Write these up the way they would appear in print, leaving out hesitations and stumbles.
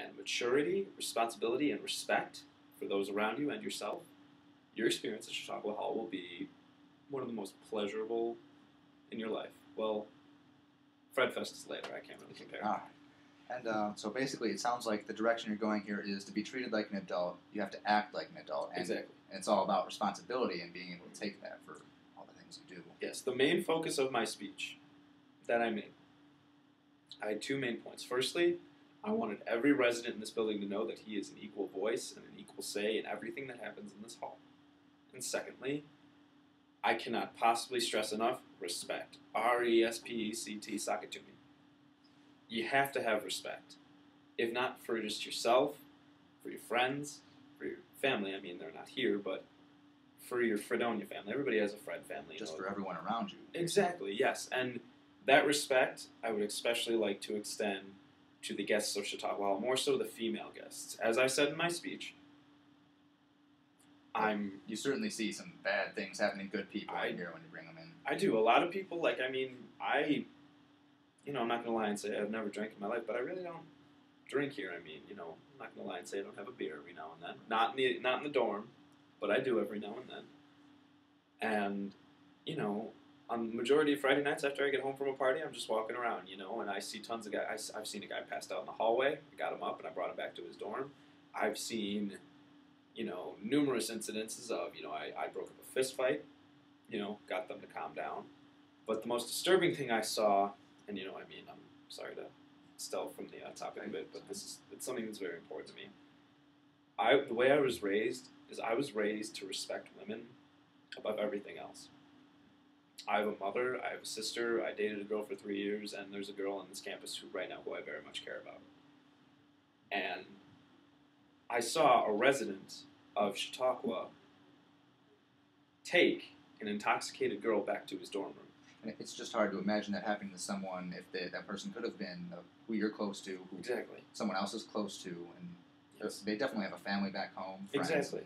and maturity, responsibility, and respect for those around you and yourself, your experience at Chautauqua Hall will be one of the most pleasurable in your life. Well, Fred Fest is later. I can't really compare. All right. And so basically, it sounds like the direction you're going here is to be treated like an adult. You have to act like an adult. And, Exactly. And it's all about responsibility and being able to take that for all the things you do. Yes, the main focus of my speech that I made, I had two main points. Firstly, I wanted every resident in this building to know that he is an equal voice and an equal say in everything that happens in this hall. And secondly, I cannot possibly stress enough respect. R-E-S-P-E-C-T, sock it to me. You have to have respect. If not for just yourself, for your friends, for your family. I mean, they're not here, but for your Fredonia family. Everybody has a Fred family. Just for everyone around you. Exactly, yes. And that respect, I would especially like to extend to the guests of Chautauqua Hall, more so the female guests. As I said in my speech, You certainly see some bad things happening to good people in here when you bring them in. I do. A lot of people, I'm not going to lie and say I've never drank in my life, but I really don't drink here. I'm not going to lie and say I don't have a beer every now and then. Not in the dorm, but I do every now and then. And, on the majority of Friday nights after I get home from a party, I'm just walking around, and I see tons of guys. I've seen a guy passed out in the hallway. I got him up and I brought him back to his dorm. I've seen, numerous incidences of, I broke up a fist fight, got them to calm down. But the most disturbing thing I saw, and I'm sorry to steal from the topic a bit, but it's something that's very important to me. The way I was raised is I was raised to respect women above everything else. I have a mother, I have a sister, I dated a girl for 3 years, and there's a girl on this campus who I very much care about. And I saw a resident of Chautauqua take an intoxicated girl back to his dorm room. And it's just hard to imagine that happening to someone if that person could have been who you're close to, who Exactly. someone else is close to, and Yes. they definitely have a family back home. Friends. Exactly.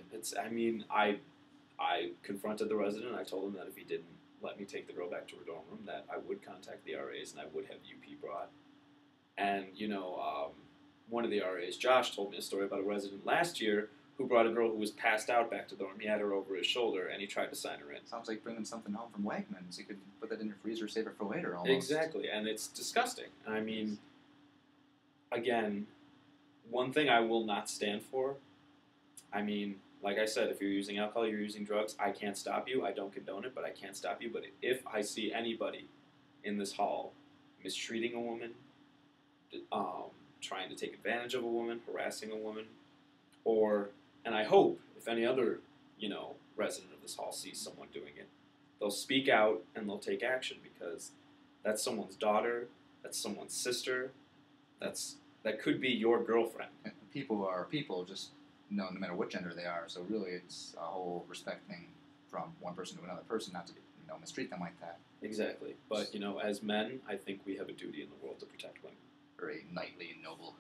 I confronted the resident. I told him that if he didn't let me take the girl back to her dorm room, that I would contact the RAs and I would have UP brought. And, one of the RAs, Josh, told me a story about a resident last year who brought a girl who was passed out back to the dorm. He had her over his shoulder, and he tried to sign her in. Sounds like bringing something home from Wegmans. You could put that in your freezer, save it for later, almost. Exactly, and it's disgusting. I mean, again, one thing I will not stand for, like I said, if you're using alcohol, you're using drugs, I can't stop you. I don't condone it, but I can't stop you. But if I see anybody in this hall mistreating a woman, trying to take advantage of a woman, harassing a woman, and I hope if any other, resident of this hall sees someone doing it, they'll speak out and they'll take action, because that's someone's daughter, that's someone's sister, that could be your girlfriend. And people are people, just no matter what gender they are. So really, it's a whole respect thing from one person to another person, not to mistreat them like that. Exactly. But as men, I think we have a duty in the world to protect women. Very knightly and noble,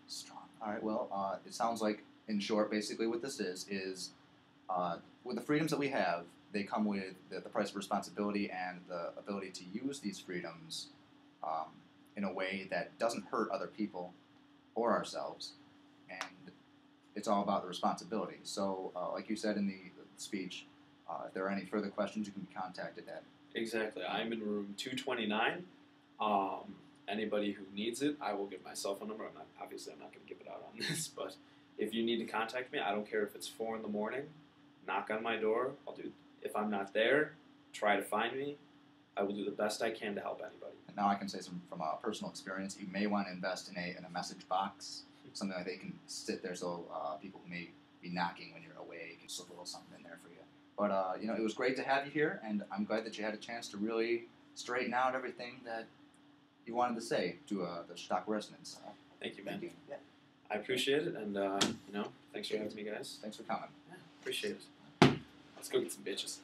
strong. All right. Well, it sounds like, in short, basically what this is with the freedoms that we have, they come with the price of responsibility and the ability to use these freedoms in a way that doesn't hurt other people or ourselves. And it's all about the responsibility. So, like you said in the speech, if there are any further questions, you can be contacted at. Exactly. I'm in room 229. Anybody who needs it, I will give my cell phone number. I'm not going to give it out on this, but if you need to contact me, I don't care if it's 4 in the morning. Knock on my door. If I'm not there, try to find me. I will do the best I can to help anybody. And now I can say from a personal experience, you may want to invest in a message box, something like they can sit there so people who may be knocking when you're away can slip a little something in there for you. But it was great to have you here, and I'm glad that you had a chance to really straighten out everything that you wanted to say to the Chautauqua residents. Thank you, man. Thank you. Yeah. I appreciate it, and thanks for having me, guys. Thanks for coming. Yeah, appreciate it. Let's go get some bitches.